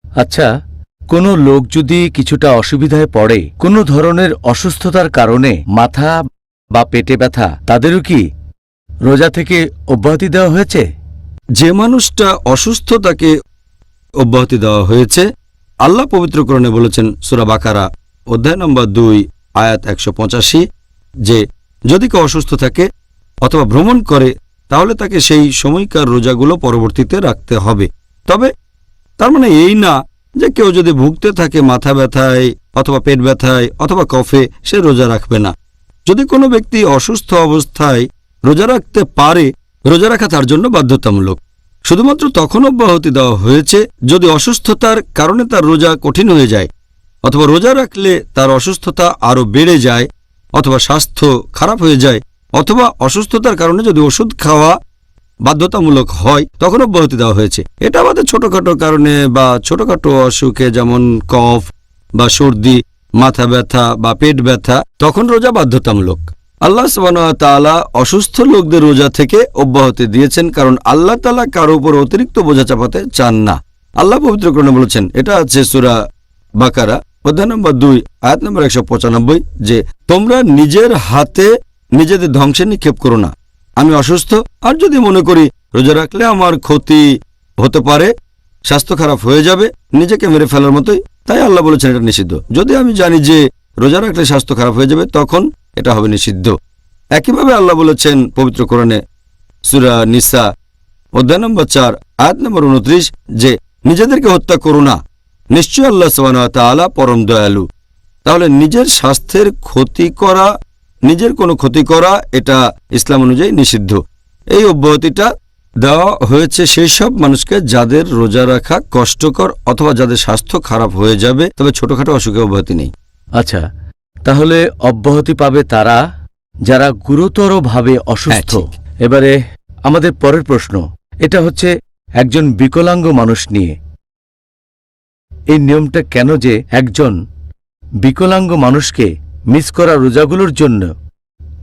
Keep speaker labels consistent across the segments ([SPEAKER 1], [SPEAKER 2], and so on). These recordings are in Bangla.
[SPEAKER 1] আচ্ছা, কোনো লোক যদি কিছুটা অসুবিধায় পড়ে, কোনো ধরনের অসুস্থতার কারণে মাথা বা পেটে ব্যথা, তাদেরও কি রোজা থেকে অব্যাহতি দেওয়া হয়েছে?
[SPEAKER 2] যে মানুষটা অসুস্থ তাকে অব্যাহতি দেওয়া হয়েছে। আল্লাহ পবিত্র কোরআনে বলেছেন সূরা বাকারা অধ্যায় নম্বর 2 আয়াত 185 যে যদি কেউ অসুস্থ থাকে অথবা ভ্রমণ করে তাহলে তাকে সেই সময়কার রোজাগুলো পরবর্তীতে রাখতে হবে। তবে তার মানে এই না যে কেউ যদি ভুগতে থাকে মাথা ব্যথায় অথবা পেট ব্যথায় অথবা কফে, সে রোজা রাখবে না। যদি কোনো ব্যক্তি অসুস্থ অবস্থায় রোজা রাখতে পারে, রোজা রাখা তার জন্য বাধ্যতামূলক। শুধুমাত্র তখন অব্যাহতি দেওয়া হয়েছে যদি অসুস্থতার কারণে তার রোজা কঠিন হয়ে যায়, অথবা রোজা রাখলে তার অসুস্থতা আরও বেড়ে যায়, অথবা স্বাস্থ্য খারাপ হয়ে যায়, অথবা অসুস্থতার কারণে যদি ওষুধ খাওয়া বাধ্যতামূলক হয়, তখন অব্যাহতি দেওয়া হয়েছে। এটা আমাদের ছোটখাটো কারণে বা ছোটখাটো অসুখে যেমন কফ বা সর্দি, মাথা ব্যথা বা পেট ব্যথা, তখন রোজা বাধ্যতামূলক। আল্লাহ সুবহানাহু ওয়া তাআলা অসুস্থ লোকদের রোজা থেকে অব্যাহতি দিয়েছেন, কারণ আল্লাহ তাআলা কারো উপর অতিরিক্ত বোঝা চাপাতে চান না। আল্লাহ পবিত্র কোরআনে বলেছেন, এটা আছে সূরা বাকারা অধ্যায় নম্বর 2 আয়াত নম্বর 195 যে তোমরা নিজের হাতে নিজেদের ধ্বংসে নিক্ষেপ করো না। আমি অসুস্থ আর যদি মনে করি রোজা রাখলে আমার ক্ষতি হতে পারে, স্বাস্থ্য খারাপ হয়ে যাবে, নিজেকে মেরে ফেলার মতোই, তাই আল্লাহ বলেছেন এটা নিষিদ্ধ। যদি আমি জানি যে রোজা রাখলে স্বাস্থ্য খারাপ হয়ে যাবে, তখন এটা হবে নিষিদ্ধ। একইভাবে আল্লাহ বলেছেন পবিত্র কোরআনে সূরা নিসা অধ্যায় নম্বর 4 আয়াত নম্বর 29 যে নিজেদেরকে হত্যা করো না, নিশ্চয় আল্লাহ সুবহানাহু ওয়া তাআলা পরম দয়ালু। তাহলে নিজের স্বাস্থ্যের ক্ষতি করা, নিজের কোনো ক্ষতি করা, এটা ইসলাম অনুযায়ী নিষিদ্ধ। এই অব্যাহতিটা দেওয়া হয়েছে সেই সব মানুষকে যাদের রোজা রাখা কষ্টকর অথবা যাদের স্বাস্থ্য খারাপ হয়ে যাবে, তবে ছোটখাটো অসুখে অব্যাহতি নেই।
[SPEAKER 1] আচ্ছা, তাহলে অব্যাহতি পাবে তারা যারা গুরুতরভাবে অসুস্থ। এবারে আমাদের পরের প্রশ্ন, এটা হচ্ছে একজন বিকলাঙ্গ মানুষ নিয়ে। এই নিয়মটা কেন যে একজন বিকলাঙ্গ মানুষকে মিস করা রোজাগুলোর জন্য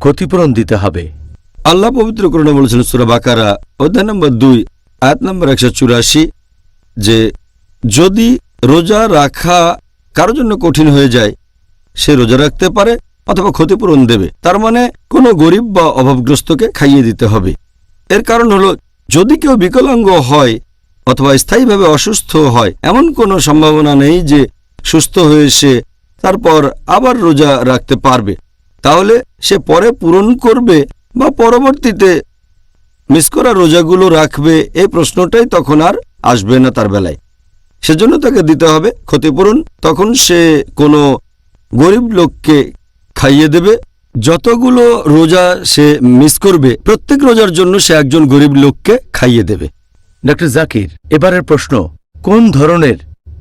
[SPEAKER 1] ক্ষতিপূরণ দিতে হবে?
[SPEAKER 2] আল্লাহ পবিত্র কোরআনে বলেছেন সূরা বাকারা অধ্যায় নম্বর 2 আয়াত নম্বর 184 যে যদি রোজা রাখা কারোর জন্য কঠিন হয়ে যায়, সে রোজা রাখতে পারে অথবা ক্ষতিপূরণ দেবে। তার মানে কোনো গরিব বা অভাবগ্রস্তকে খাইয়ে দিতে হবে। এর কারণ হলো যদি কেউ বিকলাঙ্গ হয় অথবা স্থায়ীভাবে অসুস্থ হয়, এমন কোনো সম্ভাবনা নেই যে সুস্থ হয়ে সে তারপর আবার রোজা রাখতে পারবে। তাহলে সে পরে পূরণ করবে বা পরবর্তীতে মিস করা রোজাগুলো রাখবে, এই প্রশ্নটাই তখন আর আসবে না তার বেলায়। সেজন্য তাকে দিতে হবে ক্ষতিপূরণ। তখন সে কোনো গরিব লোককে খাইয়ে দেবে। যতগুলো রোজা সে মিস করবে, প্রত্যেক রোজার জন্য সে একজন গরিব লোককে খাইয়ে দেবে।
[SPEAKER 1] ডক্টর জাকির, এবারের প্রশ্ন, কোন ধরনের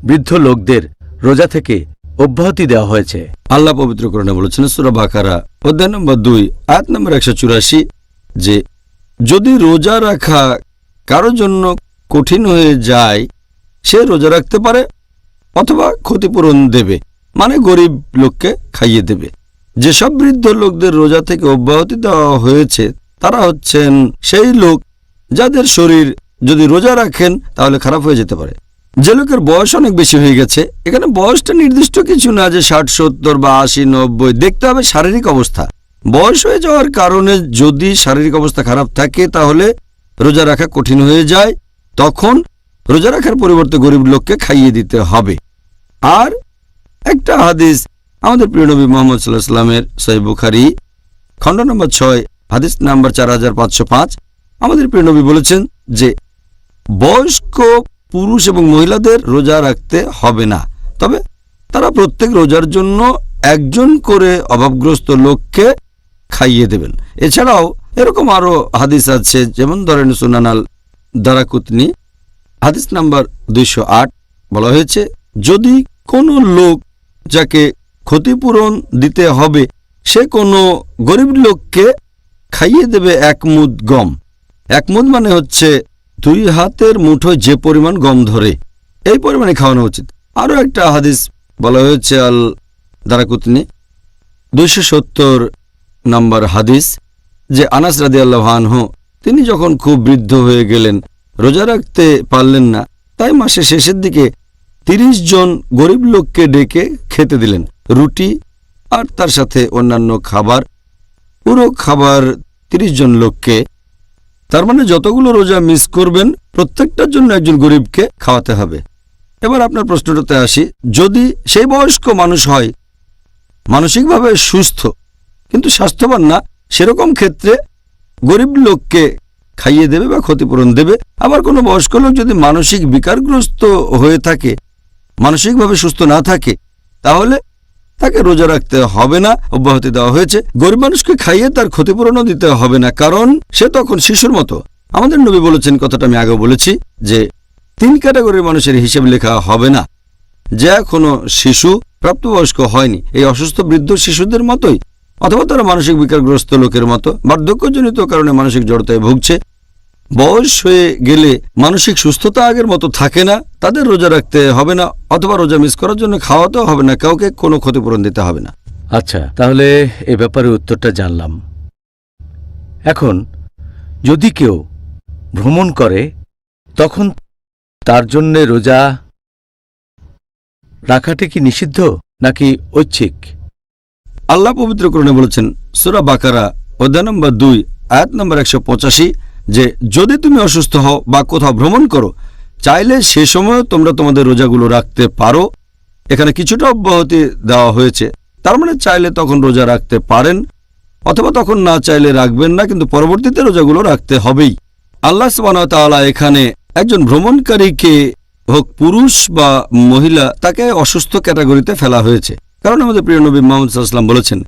[SPEAKER 1] বৃদ্ধ লোকদের রোজা থেকে অব্যাহতি দেওয়া হয়েছে?
[SPEAKER 2] আল্লাহ পবিত্র কোরআনে বলেছেন সূরা বাকারা অধ্যায় নম্বর 2 আয়াত নম্বর 184 যে যদি রোজা রাখা কারোর জন্য কঠিন হয়ে যায়, সে রোজা রাখতে পারে অথবা ক্ষতিপূরণ দেবে, মানে গরিব লোককে খাইয়ে দেবে। যেসব বৃদ্ধ লোকদের রোজা থেকে অব্যাহতি দেওয়া হয়েছে তারা হচ্ছেন সেই লোক যাদের শরীর যদি রোজা রাখেন তাহলে খারাপ হয়ে যেতে পারে। যে লোকের বয়স অনেক বেশি হয়ে গেছে, এখানে বয়সটা নির্দিষ্ট কিছু না যে 60, 70 বা 80, 90, দেখতে হবে শারীরিক অবস্থা। বয়স হয়ে যাওয়ার কারণে যদি শারীরিক অবস্থা খারাপ থাকে তাহলে রোজা রাখা কঠিন হয়ে যায়, তখন রোজা রাখার পরিবর্তে গরিব লোককে খাইয়ে দিতে হবে। আর একটা হাদিস আমাদের প্রিয় নবী মুহাম্মদ সাল্লাল্লাহু আলাইহি ওয়াসাল্লামের সহিহ বুখারী খণ্ড নম্বর 6 হাদিস নাম্বার 4505 আমাদের প্রিয় নবী বলেছেন যে বয়স্ক পুরুষ এবং মহিলাদের রোজা রাখতে হবে না, তবে তারা প্রত্যেক রোজার জন্য একজন করে অভাবগ্রস্ত লোককে খাইয়ে দেবেন। এছাড়াও এরকম আরও হাদিস আছে, যেমন ধরেন সুনান আল দারাকুতনি হাদিস নাম্বার 208 বলা হয়েছে যদি কোনো লোক যাকে ক্ষতিপূরণ দিতে হবে সে কোনো গরিব লোককে খাইয়ে দেবে 1 মুদ গম। 1 মুদ মানে হচ্ছে 2 হাতের মুঠোয় যে পরিমাণ গম ধরে, এই পরিমাণে খাওয়ানো উচিত। আরও একটা হাদিস বলা হয়েছে আল দারাকুতনি 270 নম্বর হাদিস যে আনাস রাদিয়াল্লাহু আনহু তিনি যখন খুব বৃদ্ধ হয়ে গেলেন, রোজা রাখতে পারলেন না, তাই মাসের শেষের দিকে 30 জন গরিব লোককে ডেকে খেতে দিলেন, রুটি আর তার সাথে অন্যান্য খাবার। পুরো খাবার 30 জন লোককে, তার মানে যতগুলো রোজা মিস করবেন প্রত্যেকটার জন্য একজন গরিবকে খাওয়াতে হবে। এবার আপনার প্রশ্নটাতে আসি, যদি সেই বয়স্ক মানুষ হয়, মানসিকভাবে সুস্থ কিন্তু স্বাস্থ্যবান না, সেরকম ক্ষেত্রে গরিব লোককে খাইয়ে দেবে বা ক্ষতিপূরণ দেবে। আবার কোনো বয়স্ক লোক যদি মানসিক বিকারগ্রস্ত হয়ে থাকে, মানসিকভাবে সুস্থ না থাকে, তাহলে তাকে রোজা রাখতে হবে না, অব্যাহতি দেওয়া হয়েছে। গরিব মানুষকে খাইয়ে তার ক্ষতিপূরণও দিতে হবে না, কারণ সে তখন শিশুর মতো। আমাদের নবী বলেছেন, কথাটা আমি আগেও বলেছি, যে 3 ক্যাটাগরির মানুষের হিসেব লেখা হবে না। যে এখনো শিশু, প্রাপ্তবয়স্ক হয়নি, এই অসুস্থ বৃদ্ধ শিশুদের মতোই, অথবা তারা মানসিক বিকারগ্রস্ত লোকের মতো, বার্ধক্যজনিত কারণে মানসিক জড়তায় ভুগছে, বয়স হয়ে গেলে মানসিক সুস্থতা আগের মতো থাকে না, তাদের রোজা রাখতে হবে না, অথবা রোজা মিস করার জন্য খাওয়াতেও হবে না, কাউকে কোনো ক্ষতিপূরণ দিতে হবে না।
[SPEAKER 1] আচ্ছা, তাহলে এ ব্যাপারে উত্তরটা জানলাম। এখন যদি কেউ ভ্রমণ করে, তখন তার জন্য রোজা রাখাটা কি নিষিদ্ধ নাকি ঐচ্ছিক?
[SPEAKER 2] আল্লাহ পবিত্র কোরআনে বলেছেন, সূরা বাকারা অধ্যায় নম্বর 2 আয়াত নম্বর 185, যে যদি তুমি অসুস্থ হও বা কোথাও ভ্রমণ করো, চাইলে সে সময় তোমরা তোমাদের রোজাগুলো রাখতে পারো। এখানে কিছুটা অব্যাহতি দেওয়া হয়েছে, তার মানে চাইলে তখন রোজা রাখতে পারেন, অথবা তখন না চাইলে রাখবেন না, কিন্তু পরবর্তীতে রোজাগুলো রাখতে হবেই। আল্লাহ সুবহানাহু ওয়া তাআলা এখানে একজন ভ্রমণকারীকে, হোক পুরুষ বা মহিলা, তাকে অসুস্থ ক্যাটাগরিতে ফেলা হয়েছে, কারণ আমাদের প্রিয় নবী মুহাম্মদ সাল্লাল্লাহু আলাইহি ওয়াসাল্লাম বলেছেন,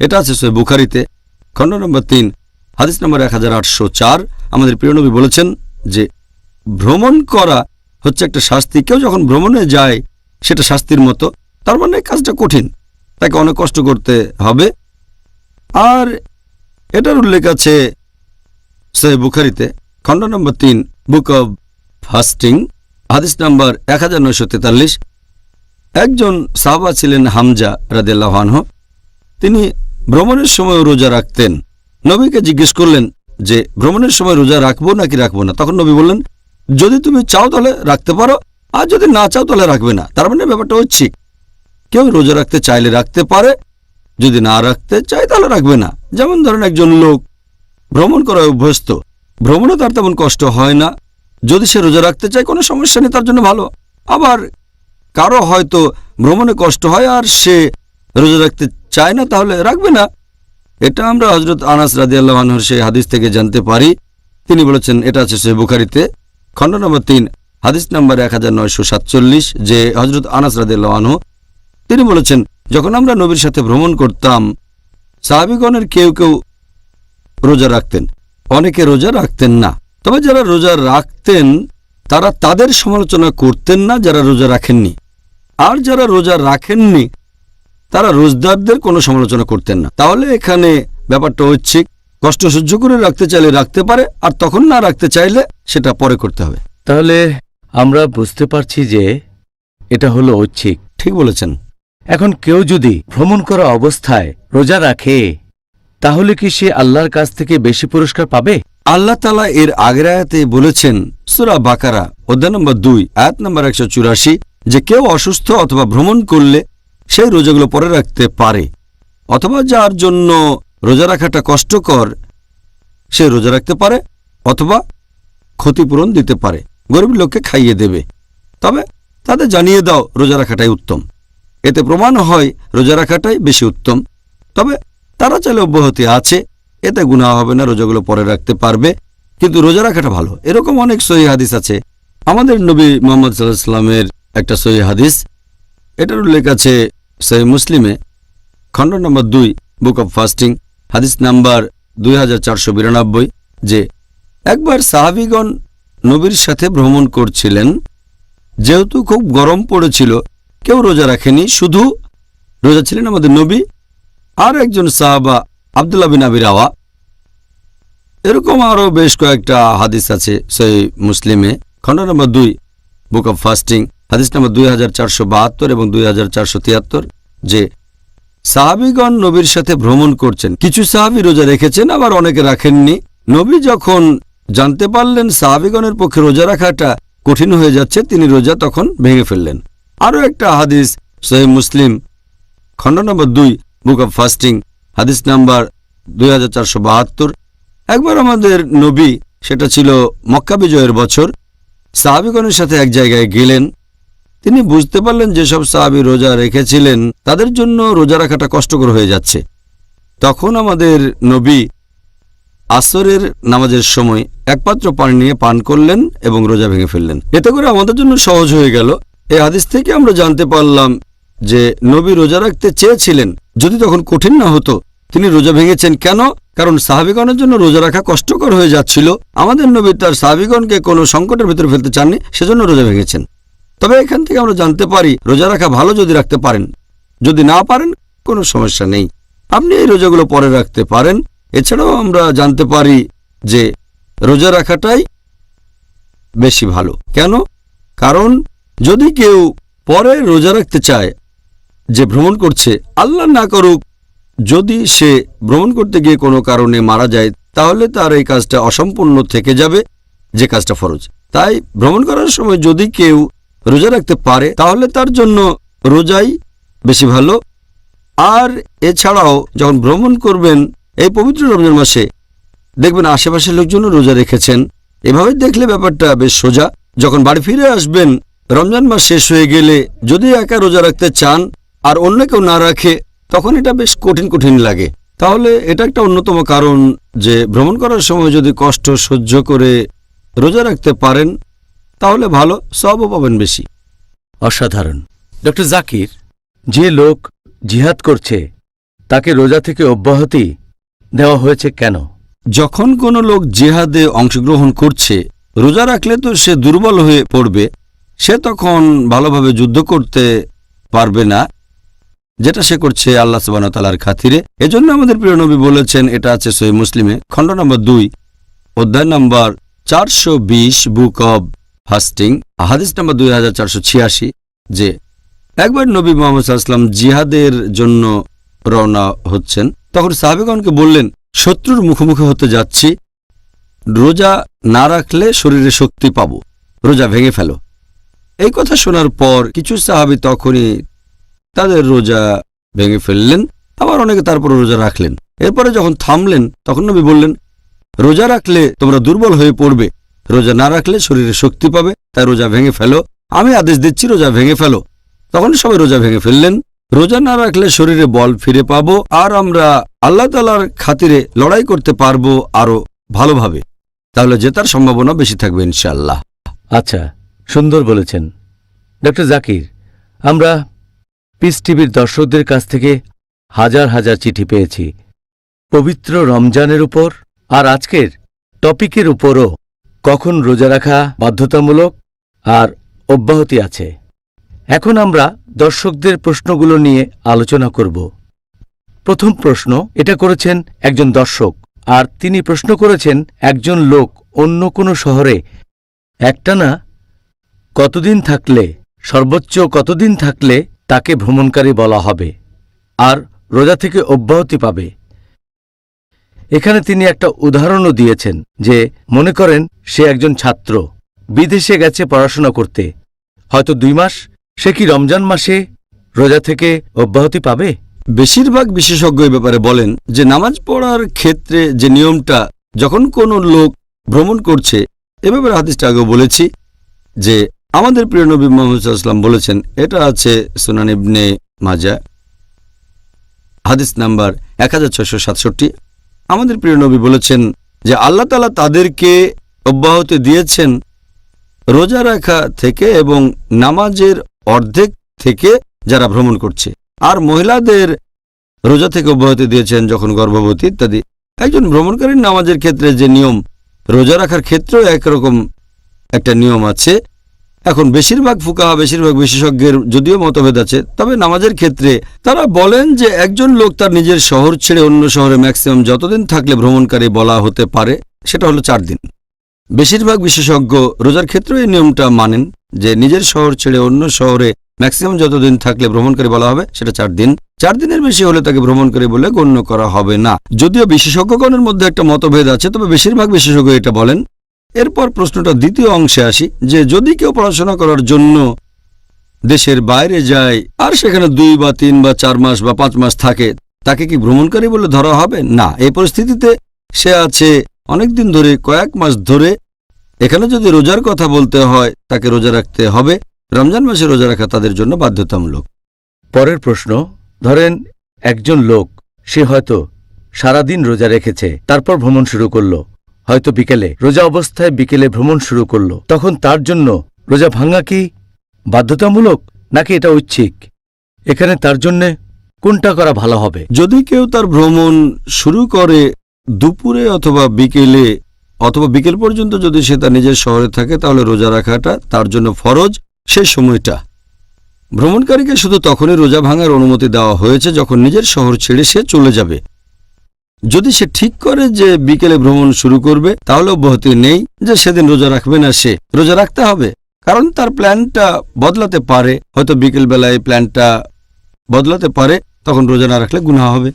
[SPEAKER 2] এটা আছে সহিহ বুখারীতে খণ্ড নম্বর 3 হাদিস নম্বর 1804, আমাদের প্রিয় নবী বলেছেন যে ভ্রমণ করা হচ্ছে একটা শাস্তি। কেউ যখন ভ্রমণে যায় সেটা শাস্তির মতো, তার মানে কাজটা কঠিন, তাকে অনেক কষ্ট করতে হবে। আর এটার উল্লেখ আছে সহিহ বুখারীতে খণ্ড নম্বর 3 বুক অব ফাস্টিং হাদিস নম্বর 1943। একজন সাহাবা ছিলেন হামজা রাদিয়াল্লাহু আনহু, তিনি ভ্রমণের সময় রোজা রাখতেন। নবীকে জিজ্ঞেস করলেন যে ভ্রমণের সময় রোজা রাখবো নাকি রাখবো না। তখন নবী বললেন, যদি তুমি চাও তাহলে রাখতে পারো, আর যদি না চাও তাহলে রাখবে না। তার মানে ব্যাপারটা ঐচ্ছিক, কেউ রোজা রাখতে চাইলে রাখতে পারে, যদি না রাখতে চায় তাহলে রাখবে না। যেমন ধরেন একজন লোক ভ্রমণ করায় অভ্যস্ত, ভ্রমণে তার তেমন কষ্ট হয় না, যদি সে রোজা রাখতে চায় কোনো সমস্যা নেই, তার জন্য ভালো। আবার কারো হয়তো ভ্রমণে কষ্ট হয় আর সে রোজা রাখতে চায় না, তাহলে রাখবে না। এটা আমরা হযরত আনাস রাদিয়াল্লাহু আনহুর সেই হাদিস থেকে জানতে পারি। তিনি বলেছেন, এটা আছে সহিহ বুখারীতে খণ্ড নম্বর 3 হাদিস নম্বর 1947, যে হযরত আনাস রাদিয়াল্লাহু আনহু তিনি বলেছেন, যখন আমরা নবীর সাথে ভ্রমণ করতাম, সাহাবীগণের কেউ কেউ রোজা রাখতেন, অনেকে রোজা রাখতেন না। তবে যারা রোজা রাখতেন তারা তাদের সমালোচনা করতেন না যারা রোজা রাখেননি, আর যারা রোজা রাখেননি তারা রোজদারদের কোনো সমালোচনা করতেন না। তাহলে এখানে ব্যাপারটা ঐচ্ছিক, কষ্ট সহ্য করে রাখতে চাইলে রাখতে পারে, আর তখন না রাখতে চাইলে সেটা পরে করতে হবে।
[SPEAKER 1] তাহলে আমরা বুঝতে পারছি যে এটা হলো ঐচ্ছিক।
[SPEAKER 2] ঠিক বলেছেন।
[SPEAKER 1] এখন কেউ যদি ভ্রমণ করা অবস্থায় রোজা রাখে, তাহলে কি সে আল্লাহর কাছ থেকে বেশি পুরস্কার পাবে?
[SPEAKER 2] আল্লাহ তাআলা এর আগের আয়াতে বলেছেন, সূরা বাকারা অধ্যায় নম্বর 2 আয়াত নম্বর 184, যে কেউ অসুস্থ অথবা ভ্রমণ করলে সেই রোজাগুলো পরে রাখতে পারে, অথবা যার জন্য রোজা রাখাটা কষ্টকর সে রোজা রাখতে পারে, অথবা ক্ষতিপূরণ দিতে পারে, গরিব লোককে খাইয়ে দেবে। তবে তাদের জানিয়ে দাও রোজা রাখাটাই উত্তম। এতে প্রমাণ হয় রোজা রাখাটাই বেশি উত্তম। তবে তারা চাইলে অব্যাহতি আছে, এতে গুনাহ হবে না, রোজাগুলো পরে রাখতে পারবে, কিন্তু রোজা রাখাটা ভালো। এরকম অনেক সহিহ হাদিস আছে। আমাদের নবী মুহাম্মদ সাল্লাল্লাহু আলাইহি ওয়াসাল্লামের একটা সহিহ হাদিস, এটার উল্লেখ আছে সহিহ মুসলিমে খণ্ড নম্বর 2 বুক অব ফাস্টিং হাদিস নাম্বার 2492, যে একবার সাহাবীগণ নবীর সাথে ভ্রমণ করছিলেন। যেহেতু খুব গরম পড়েছিল, কেউ রোজা রাখেনি, শুধু রোজা ছিলেন আমাদের নবী আর একজন সাহাবা আব্দুল্লাহ বিন আবি রাওয়া। এরকম আরও বেশ কয়েকটা হাদিস আছে সহিহ মুসলিমে খণ্ড নম্বর 2 বুক অব ফাস্টিং হাদিস নম্বর 2472 এবং 2473, যে সাহাবীগণ নবীর সাথে ভ্রমণ করছেন। কিছু সাহাবী রোজা রেখেছেন, আবার অনেকে রাখেননি। নবী যখন জানতে পারলেন সাহাবীগণের পক্ষে রোজা রাখাটা কঠিন হয়ে যাচ্ছে, তিনি রোজা তখন ভেঙে ফেললেন। আরও একটা হাদিস সহিহ মুসলিম খণ্ড নম্বর 2 বুক অব ফাস্টিং হাদিস নাম্বার 2472। একবার আমাদের নবী, সেটা ছিল মক্কা বিজয়ের বছর, সাহাবীগণের সাথে এক জায়গায় গেলেন। তিনি বুঝতে পারলেন যেসব সাহাবী রোজা রেখেছিলেন তাদের জন্য রোজা রাখাটা কষ্টকর হয়ে যাচ্ছে। তখন আমাদের নবী আসরের নামাজের সময় এক পাত্র পানি নিয়ে পান করলেন এবং রোজা ভেঙে ফেললেন। এতে করে আমাদের জন্য সহজ হয়ে গেল। এই হাদিস থেকে আমরা জানতে পারলাম যে নবী রোজা রাখতে চেয়েছিলেন, যদি তখন কঠিন না হতো তিনি রোজা ভেঙেছেন। কেন? কারণ সাহাবীগণের জন্য রোজা রাখা কষ্টকর হয়ে যাচ্ছিল। আমাদের নবী তার সাহাবীগণকে কোনো সংকটের ভিতরে ফেলতে চাননি, সেজন্য রোজা ভেঙেছেন। তবে এখান থেকে আমরা জানতে পারি রোজা রাখা ভালো যদি রাখতে পারেন, যদি না পারেন কোনো সমস্যা নেই, আপনি এই রোজাগুলো পরে রাখতে পারেন। এছাড়াও আমরা জানতে পারি যে রোজা রাখাটাই বেশি ভালো। কেন? কারণ যদি কেউ পরে রোজা রাখতে চায়, যে ভ্রমণ করছে, আল্লাহ না করুক যদি সে ভ্রমণ করতে গিয়ে কোনো কারণে মারা যায়, তাহলে তার এই কাজটা অসম্পূর্ণ থেকে যাবে, যে কাজটা ফরজ। তাই ভ্রমণ করার সময় যদি কেউ রোজা রাখতে পারে তাহলে তার জন্য রোজাই বেশি ভালো। আর এছাড়াও যখন ভ্রমণ করবেন এই পবিত্র রমজান মাসে, দেখবেন আশেপাশের লোকজনও রোজা রেখেছেন। এভাবে দেখলে ব্যাপারটা বেশ সোজা। যখন বাড়ি ফিরে আসবেন রমজান মাস শেষ হয়ে গেলে, যদি একা রোজা রাখতে চান আর অন্য কেউ না রাখে, তখন এটা বেশ কঠিন কঠিন লাগে। তাহলে এটা একটা অন্যতম কারণ যে ভ্রমণ করার সময় যদি কষ্ট সহ্য করে রোজা রাখতে পারেন তাহলে ভালো, সওয়াবও পাবেন বেশি।
[SPEAKER 1] অসাধারণ। ডক্টর জাকির, যে লোক জিহাদ করছে তাকে রোজা থেকে অব্যাহতি দেওয়া হয়েছে কেন?
[SPEAKER 2] যখন কোনো লোক জিহাদে অংশগ্রহণ করছে, রোজা রাখলে তো সে দুর্বল হয়ে পড়বে, সে তখন ভালোভাবে যুদ্ধ করতে পারবে না, যেটা সে করছে আল্লাহ সুবহানাহু ওয়া তাআলার খাতিরে। এজন্য আমাদের প্রিয় নবী বলেছেন, এটা আছে সহিহ মুসলিমে খণ্ড নম্বর 2 অধ্যায় নম্বর 420 বুক অব ফাস্টিং হাদিস নম্বর 2486, যে একবার নবী মুহাম্মদ সাল্লাল্লাহু আলাইহি ওয়াসাল্লাম জিহাদের জন্য রওনা হচ্ছেন। তখন সাহাবীগণকে বললেন, শত্রুর মুখোমুখি হতে যাচ্ছি, রোজা না রাখলে শরীরে শক্তি পাবো, রোজা ভেঙে ফেলো। এই কথা শোনার পর কিছু সাহাবী তখনই তাদের রোজা ভেঙে ফেললেন, আবার অনেকে তারপর রোজা রাখলেন। এরপরে যখন থামলেন তখন নবী বললেন, রোজা রাখলে তোমরা দুর্বল হয়ে পড়বে, রোজা না রাখলে শরীরে শক্তি পাবে, তাই রোজা ভেঙে ফেলো। আমি আদেশ দিচ্ছি, রোজা ভেঙে ফেলো। তখন সবাই রোজা ভেঙে ফেললেন। রোজা না রাখলে শরীরে বল ফিরে পাবো আর আমরা আল্লাহ তাআলার খাতিরে লড়াই করতে পারবো আরো ভালোভাবে, তাহলে জেতার সম্ভাবনা বেশি থাকবে ইনশাআল্লাহ।
[SPEAKER 1] আচ্ছা, সুন্দর বলেছেন ডক্টর জাকির। আমরা পিস টিভির দর্শকদের কাছ থেকে হাজার হাজার চিঠি পেয়েছি পবিত্র রমজানের উপর, আর আজকের টপিকের উপরও কখন রোজা রাখা বাধ্যতামূলক আর অব্যাহতি আছে। এখন আমরা দর্শকদের প্রশ্নগুলো নিয়ে আলোচনা করব। প্রথম প্রশ্ন এটা করেছেন একজন দর্শক, আর তিনি প্রশ্ন করেছেন, একজন লোক অন্য কোনো শহরে একটানা কতদিন থাকলে, সর্বোচ্চ কতদিন থাকলে তাকে ভ্রমণকারী বলা হবে আর রোজা থেকে অব্যাহতি পাবে? এখানে তিনি একটা উদাহরণও দিয়েছেন যে মনে করেন সে একজন ছাত্র, বিদেশে গেছে পড়াশোনা করতে, হয়তো 2 মাস, সে কি রমজান মাসে রোজা থেকে অব্যাহতি পাবে?
[SPEAKER 2] বেশিরভাগ বিশেষজ্ঞ এ ব্যাপারে বলেন যে নামাজ পড়ার ক্ষেত্রে যে নিয়মটা, যখন কোনো লোক ভ্রমণ করছে, এ ব্যাপারে হাদিসটা আগেও বলেছি যে আমাদের প্রিয় নবী মুহাম্মদ সাল্লাল্লাহু আলাইহি ওয়াসাল্লাম বলেছেন, এটা আছে সুনান ইবনে মাজাহ হাদিস নাম্বার 1667। আমাদের প্রিয় নবী বলেছেন যে আল্লাহ তাআলা তাদেরকে অব্যাহতি দিয়েছেন রোজা রাখা থেকে এবং নামাজের অর্ধেক থেকে যারা ভ্রমণ করছে, আর মহিলাদের রোজা থেকে অব্যাহতি দিয়েছেন যখন গর্ভবতী ইত্যাদি। একজন ভ্রমণকারীর নামাজের ক্ষেত্রে যে নিয়ম, রোজা রাখার ক্ষেত্রেও একরকম একটা নিয়ম আছে। এখন বেশিরভাগ ফুকাহা, বেশিরভাগ বিশেষজ্ঞের যদিও মতভেদ আছে, তবে নামাজের ক্ষেত্রে তারা বলেন যে একজন লোক তার নিজের শহর ছেড়ে অন্য শহরে ম্যাক্সিমাম যতদিন থাকলে ভ্রমণকারী বলা হতে পারে সেটা হলো 4 দিন। বেশিরভাগ বিশেষজ্ঞ রোজার ক্ষেত্রেও এই নিয়মটা মানেন যে নিজের শহর ছেড়ে অন্য শহরে ম্যাক্সিমাম যতদিন থাকলে ভ্রমণকারী বলা হবে সেটা 4 দিন। 4 দিনের বেশি হলে তাকে ভ্রমণকারী বলে গণ্য করা হবে না। যদিও বিশেষজ্ঞগণের মধ্যে একটা মতভেদ আছে, তবে বেশিরভাগ বিশেষজ্ঞ এটা বলেন এরপর প্রশ্নটা দ্বিতীয় অংশে আসি যে যদি কেউ পড়াশোনা করার জন্য দেশের বাইরে যায় আর সেখানে 2 বা 3 বা 4 মাস বা 5 মাস থাকে, তাকে কি ভ্রমণকারী বলে ধরা হবে? না। এই পরিস্থিতিতে সে আছে অনেকদিন ধরে, কয়েক মাস ধরে। এখানে যদি রোজার কথা বলতে হয়, তাকে রোজা রাখতে হবে। রমজান মাসে রোজা রাখা তাদের জন্য বাধ্যতামূলক।
[SPEAKER 1] পরের প্রশ্ন, ধরেন একজন লোক, সে হয়তো সারাদিন রোজা রেখেছে, তারপর ভ্রমণ শুরু করলো, হয়তো বিকেলে, রোজা অবস্থায় বিকেলে ভ্রমণ শুরু করলো, তখন তার জন্য রোজা ভাঙা কি বাধ্যতামূলক নাকি এটা ঐচ্ছিক? এখানে তার জন্যে কোনটা করা ভালো হবে?
[SPEAKER 2] যদি কেউ তার ভ্রমণ শুরু করে দুপুরে অথবা বিকেলে, অথবা বিকেল পর্যন্ত যদি সে তার নিজের শহরে থাকে, তাহলে রোজা রাখাটা তার জন্য ফরজ। সেই সময়টা ভ্রমণকারীকে শুধু তখনই রোজা ভাঙার অনুমতি দেওয়া হয়েছে যখন নিজের শহর ছেড়ে সে চলে যাবে। যদি সে ঠিক করে যে বিকেলে ভ্রমণ শুরু করবে, তাহলে অব্যাহতি নেই যে সেদিন রোজা রাখবে না। সে রোজা রাখতে হবে, কারণ তার প্ল্যানটা বদলাতে পারে। হয়তো বিকেল বেলায় প্ল্যানটা বদলাতে পারে, তখন রোজা না রাখলে গুনাহ হবে।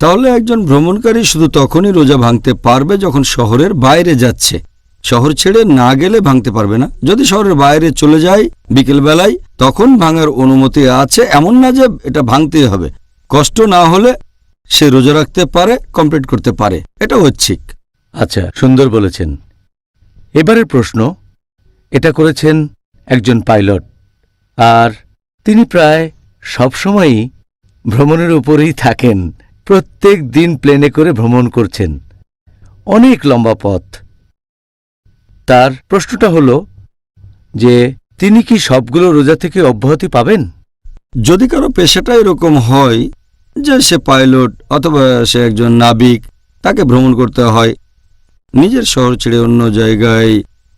[SPEAKER 2] তাহলে একজন ভ্রমণকারী শুধু তখনই রোজা ভাঙতে পারবে যখন শহরের বাইরে যাচ্ছে। শহর ছেড়ে না গেলে ভাঙতে পারবে না। যদি শহরের বাইরে চলে যায় বিকেল বেলায়, তখন ভাঙার অনুমতি আছে। এমন না যে এটা ভাঙতেই হবে। কষ্ট না হলে সে রোজা রাখতে পারে, কমপ্লিট করতে পারে। এটা ঐচ্ছিক।
[SPEAKER 1] আচ্ছা, সুন্দর বলেছেন। এবারের প্রশ্ন, এটা করেছেন একজন পাইলট, আর তিনি প্রায় সবসময়ই ভ্রমণের উপরেই থাকেন। প্রত্যেক দিন প্লেনে করে ভ্রমণ করছেন, অনেক লম্বা পথ। তার প্রশ্নটা হল যে তিনি কি সবগুলো রোজা থেকে অব্যাহতি পাবেন?
[SPEAKER 2] যদি কারো পেশাটা এরকম হয় যে সে পাইলট অথবা সে একজন নাবিক, তাকে ভ্রমণ করতে হয়, নিজের শহর ছেড়ে অন্য জায়গায়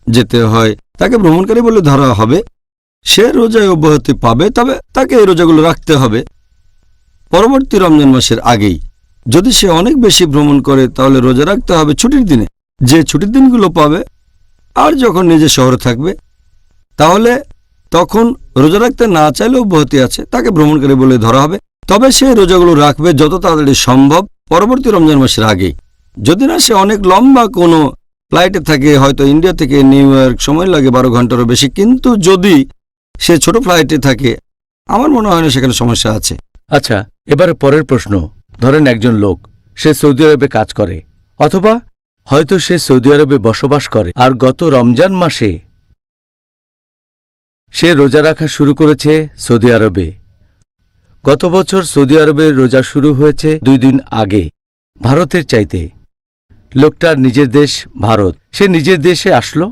[SPEAKER 2] যেতে হয়, তাকে ভ্রমণকারী বলে ধরা হবে। সে রোজায় অব্যাহতি পাবে, তবে তাকে এই রোজাগুলো রাখতে হবে পরবর্তী রমজান মাসের আগেই। যদি সে অনেক বেশি ভ্রমণ করে, তাহলে রোজা রাখতে হবে ছুটির দিনে, যে ছুটির দিনগুলো পাবে। আর যখন নিজের শহরে থাকবে, তাহলে তখন রোজা রাখতে না চাইলে অব্যাহতি আছে, তাকে ভ্রমণকারী বলে ধরা হবে। তবে সে রোজাগুলো রাখবে যত তাড়াতাড়ি সম্ভব পরবর্তী রমজান মাসের আগেই। যদি না সে অনেক লম্বা কোনো ফ্লাইটে থাকে, হয়তো ইন্ডিয়া থেকে নিউ ইয়র্ক, সময় লাগে 12 ঘন্টারও বেশি, কিন্তু যদি সে ছোট ফ্লাইটে থাকে, আমার মনে হয় না সেখানে সমস্যা আছে।
[SPEAKER 1] আচ্ছা, এবারে পরের প্রশ্ন, ধরেন একজন লোক, সে সৌদি আরবে কাজ করে, অথবা হয়তো সে সৌদি আরবে বসবাস করে, আর গত রমজান মাসে সে রোজা রাখা শুরু করেছে সৌদি আরবে। গত বছর সৌদি আরবে রোজা শুরু হয়েছে 2 দিন আগে, ভারতের চাইতে। লোকটার নিজের দেশ ভারত, সে নিজের দেশে আসলো,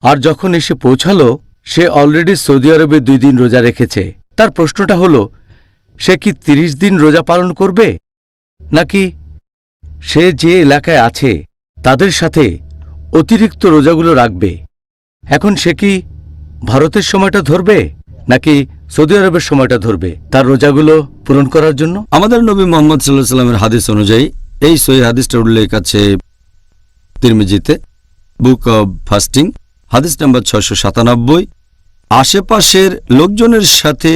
[SPEAKER 1] আর যখন এসে পৌঁছালো, সে অলরেডি সৌদি আরবে 2 দিন রোজা রেখেছে। তার প্রশ্নটা হলো, সে কি 30 দিন রোজা পালন করবে, নাকি সে যে এলাকায় আছে তাদের সাথে অতিরিক্ত রোজাগুলো রাখবে? এখন সে কি ভারতের সময়টা ধরবে নাকি সৌদি আরবের সময়টা ধরবে তার রোজাগুলো পূরণ করার জন্য?
[SPEAKER 2] আমাদের নবী মুহাম্মদ সাল্লাল্লাহু আলাইহি ওয়াসাল্লামের হাদিস অনুযায়ী, এই সহিহ হাদিসটার উল্লেখ আছে তিরমিজিতে, বুক অব ফাস্টিং, হাদিস নাম্বার 697। আশেপাশের লোকজনের সাথে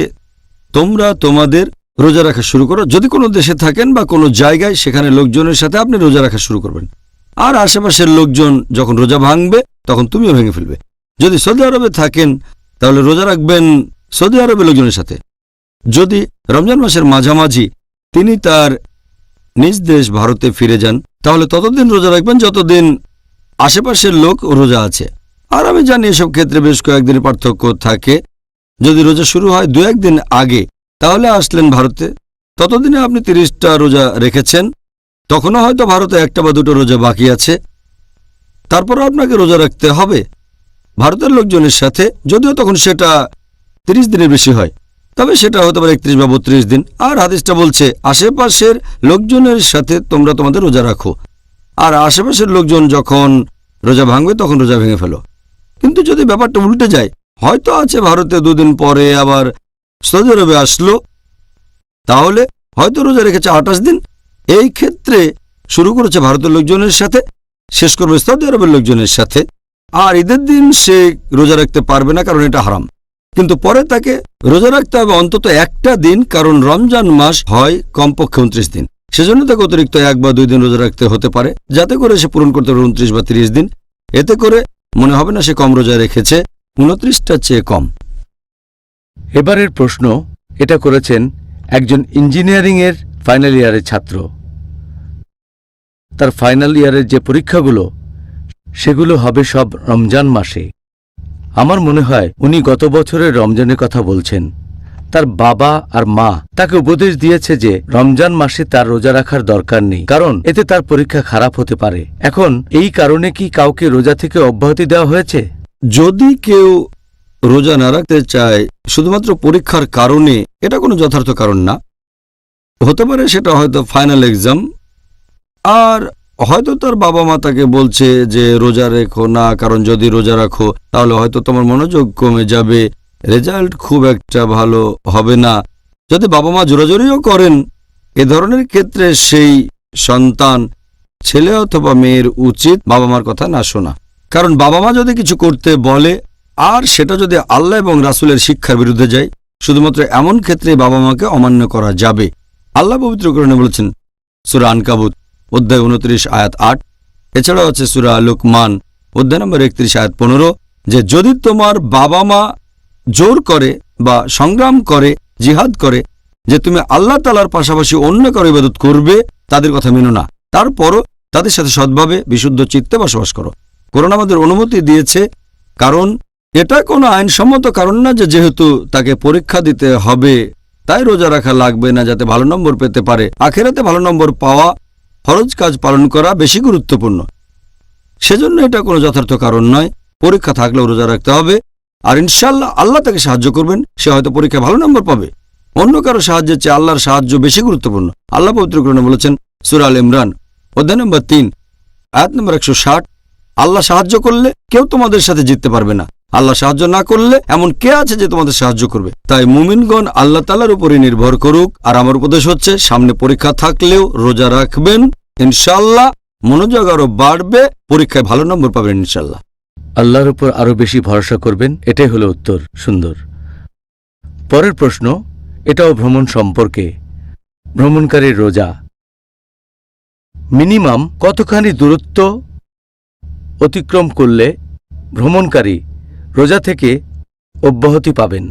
[SPEAKER 2] তোমরা তোমাদের রোজা রাখা শুরু করো। যদি কোনো দেশে থাকেন বা কোনো জায়গায়, সেখানে লোকজনের সাথে আপনি রোজা রাখা শুরু করবেন। আর আশেপাশের লোকজন যখন রোজা ভাঙবে, তখন তুমিও ভেঙে ফেলবে। যদি সৌদি আরবে থাকেন, তাহলে রোজা রাখবেন সৌদি আরবের লোকজনের সাথে। যদি রমজান মাসের মাঝামাঝি তিনি তার নিজ দেশ ভারতে ফিরে যান, তাহলে ততদিন রোজা রাখবেন যতদিন আশেপাশের লোক রোজা আছে। আর আমি জানি এসব ক্ষেত্রে বেশ কয়েকদিনের পার্থক্য থাকে। যদি রোজা শুরু হয় 2-1 দিন আগে, তাহলে আসলেন ভারতে, ততদিনে আপনি 30টা রোজা রেখেছেন, তখনও হয়তো ভারতে 1টা বা 2টো রোজা বাকি আছে। তারপরও আপনাকে রোজা রাখতে হবে ভারতের লোকজনের সাথে, যদিও তখন সেটা 30 দিনের বেশি হয়, তবে সেটা হতে পারে 31 বা 32 দিন। আর হাদিসটা বলছে আশেপাশের লোকজনের সাথে তোমরা তোমাদের রোজা রাখো, আর আশেপাশের লোকজন যখন রোজা ভাঙবে তখন রোজা ভেঙে ফেলো। কিন্তু যদি ব্যাপারটা উল্টে যায়, হয়তো আছে ভারতে 2 দিন পরে আবার সৌদি আরবে আসলো, তাহলে হয়তো রোজা রেখেছে 28 দিন। এই ক্ষেত্রে শুরু করেছে ভারতের লোকজনের সাথে, শেষ করবে সৌদি আরবের লোকজনের সাথে। আর ঈদের দিন সে রোজা রাখতে পারবে না, কারণ এটা হারাম। কিন্তু পরে তাকে রোজা রাখতে হবে অন্তত 1টা দিন, কারণ রমজান মাস হয় কমপক্ষে 29 দিন। সেজন্য তাকে অতিরিক্ত 1 বা 2 দিন রোজা রাখতে হতে পারে, যাতে করে সে পূরণ করতে পারে 29 বা 30 দিন। এতে করে মনে হবে না সে কম রোজা রেখেছে, 29টার চেয়ে কম।
[SPEAKER 1] এবারের প্রশ্ন এটা করেছেন একজন ইঞ্জিনিয়ারিংয়ের ফাইনাল ইয়ারের ছাত্র। তার ফাইনাল ইয়ারের যে পরীক্ষাগুলো সেগুলো হবে সব রমজান মাসে। আমার মনে হয় উনি গত বছরের রমজানের কথা বলছেন। তার বাবা আর মা তাকে উপদেশ দিয়েছে যে রমজান মাসে তার রোজা রাখার দরকার নেই, কারণ এতে তার পরীক্ষা খারাপ হতে পারে। এখন এই কারণে কি কাউকে রোজা থেকে অব্যাহতি দেওয়া হয়েছে?
[SPEAKER 2] যদি কেউ রোজা না রাখতে চায় শুধুমাত্র পরীক্ষার কারণে, এটা কোনো যথার্থ কারণ না। হতে পারে সেটা হয়তো ফাইনাল এক্সাম, আর হয়তো তার বাবা মা তাকে বলছে যে রোজা রেখো না, কারণ যদি রোজা রাখো তাহলে হয়তো তোমার মনোযোগ কমে যাবে, রেজাল্ট খুব একটা ভালো হবে না। যদি বাবা মা জোরাজোরিও করেন, এ ধরনের ক্ষেত্রে সেই সন্তান, ছেলে অথবা মেয়ের উচিত বাবা মার কথা না শোনা। কারণ বাবা মা যদি কিছু করতে বলে আর সেটা যদি আল্লাহ এবং রাসূলের শিক্ষার বিরুদ্ধে যায়, শুধুমাত্র এমন ক্ষেত্রে বাবা মাকে অমান্য করা যাবে। আল্লাহ পবিত্র কোরআনে বলেছেন সূরা আনকাবুত অধ্যায় 29 আয়াত 8, এছাড়াও আছে সূরা লুকমান অধ্যায় নম্বর 31 আয়াত 15, যে যদি তোমার বাবা মা জোর করে বা সংগ্রাম করে, জিহাদ করে যে তুমি আল্লাহ তাআলার পাশাপাশি অন্য কারো ইবাদত করবে, তাদের কথা মেনো না, তারপরও তাদের সাথে সৎভাবে বিশুদ্ধ চিত্তে বসবাস করো। কোরআন আমাদের অনুমতি দিয়েছে, কারণ এটা কোনো আইনসম্মত কারণ না যে যেহেতু তাকে পরীক্ষা দিতে হবে তাই রোজা রাখা লাগবে না যাতে ভালো নম্বর পেতে পারে। আখেরাতে ভালো নম্বর পাওয়া, ফরজ কাজ পালন করা বেশি গুরুত্বপূর্ণ। সেজন্য এটা কোনো যথার্থ কারণ নয়। পরীক্ষা থাকলেও রোজা রাখতে হবে, আর ইনশাআল্লাহ আল্লাহ তাকে সাহায্য করবেন, সে হয়তো পরীক্ষায় ভালো নম্বর পাবে। অন্য কারো সাহায্যের চেয়ে আল্লাহর সাহায্য বেশি গুরুত্বপূর্ণ। আল্লাহ পবিত্র কোরআনে বলেছেন সূরা আল ইমরান অধ্যায় নম্বর 3 আয়াত নম্বর 160, আল্লাহ সাহায্য করলে কেউ তোমাদের সাথে জিততে পারবে না, আল্লাহ সাহায্য না করলে এমন কে আছে যে তোমাদের সাহায্য করবে। তাই মুমিনগণ আল্লাহ তাআলার উপরই নির্ভর করুক। আর আমার উপদেশ হচ্ছে সামনে পরীক্ষা থাকলেও রোজা রাখবেন, ইনশাআল্লাহ মনোযোগ আরো বাড়বে, পরীক্ষায় ভালো নম্বর পাবেন ইনশাআল্লাহ।
[SPEAKER 1] আল্লাহর উপর আরো বেশি ভরসা করবেন, এটাই হলো উত্তর। সুন্দর। পরের প্রশ্ন এটাও ভ্রমণ সম্পর্কে। ভ্রমণকারীর রোজা মিনিমাম কতখানি দূরত্ব অতিক্রম করলে ভ্রমণকারী রোজা থেকে অব্যাহতি পাবেন?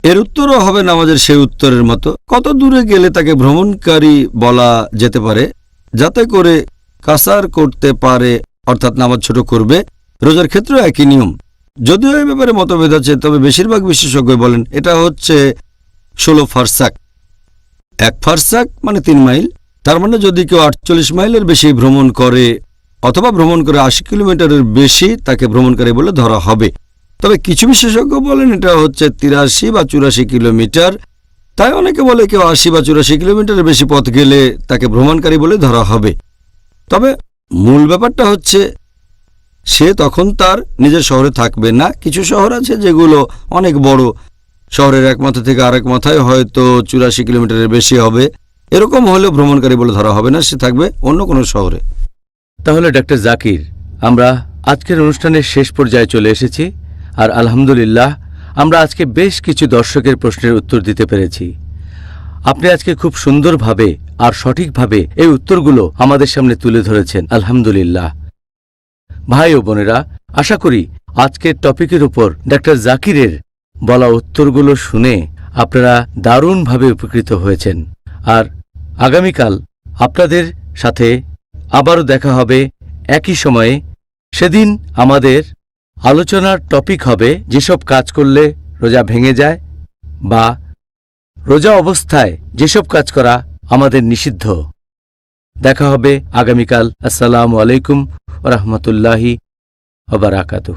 [SPEAKER 2] এর উত্তরও হবে নামাজের সেই উত্তরের মতো। কত দূরে গেলে তাকে ভ্রমণকারী বলা যেতে পারে, যাতে করে কাসার করতে পারে, অর্থাৎ নামাজ ছোট করবে। রোজার ক্ষেত্রেও একই নিয়ম, যদিও এই ব্যাপারে মতভেদ আছে, তবে বেশিরভাগ বিশেষজ্ঞ বলেন এটা হচ্ছে 16 ফারসাক। 1 ফারসাক মানে 3 মাইল। তার মানে যদি কেউ 48 মাইলের বেশি ভ্রমণ করে অথবা ভ্রমণ করে 80 কিলোমিটারের বেশি, তাকে ভ্রমণকারী বলে ধরা হবে। তবে কিছু বিশেষজ্ঞ বলেন এটা হচ্ছে 83 বা 84 কিলোমিটার। তাই অনেকে বলে কেউ 80 বা 84 কিলোমিটারের বেশি পথ গেলে তাকে ভ্রমণকারী বলে ধরা হবে। তবে মূল ব্যাপারটা হচ্ছে সে তখন তার নিজের শহরে থাকবে না। কিছু শহর আছে যেগুলো অনেক বড়, শহরের এক মাথা থেকে আরেক মাথায় হয়তো 84 কিলোমিটারের বেশি হবে। এরকম হলেও ভ্রমণকারী বলে ধরা হবে না, সে থাকবে অন্য কোনো শহরে।
[SPEAKER 1] তাহলে ডক্টর জাকির, আমরা আজকের অনুষ্ঠানের শেষ পর্যায়ে চলে এসেছি, আর আলহামদুলিল্লাহ আমরা আজকে বেশ কিছু দর্শকের প্রশ্নের উত্তর দিতে পেরেছি। আপনি আজকে খুব সুন্দরভাবে আর সঠিকভাবে এই উত্তরগুলো আমাদের সামনে তুলে ধরেছেন, আলহামদুলিল্লাহ। ভাই ও বোনেরা, আশা করি আজকের টপিকের উপর ডক্টর জাকিরের বলা উত্তরগুলো শুনে আপনারা দারুণভাবে উপকৃত হয়েছেন। আর আগামীকাল আপনাদের সাথে আবারও দেখা হবে একই সময়ে। সেদিন আমাদের আলোচনার টপিক হবে যেসব কাজ করলে রোজা ভেঙে যায় বা রোজা অবস্থায় যেসব কাজ করা আমাদের নিষিদ্ধ। দেখা হবে আগামীকাল। আসসালামু আলাইকুম ওয়া রাহমাতুল্লাহি ওয়া বারাকাতুহু।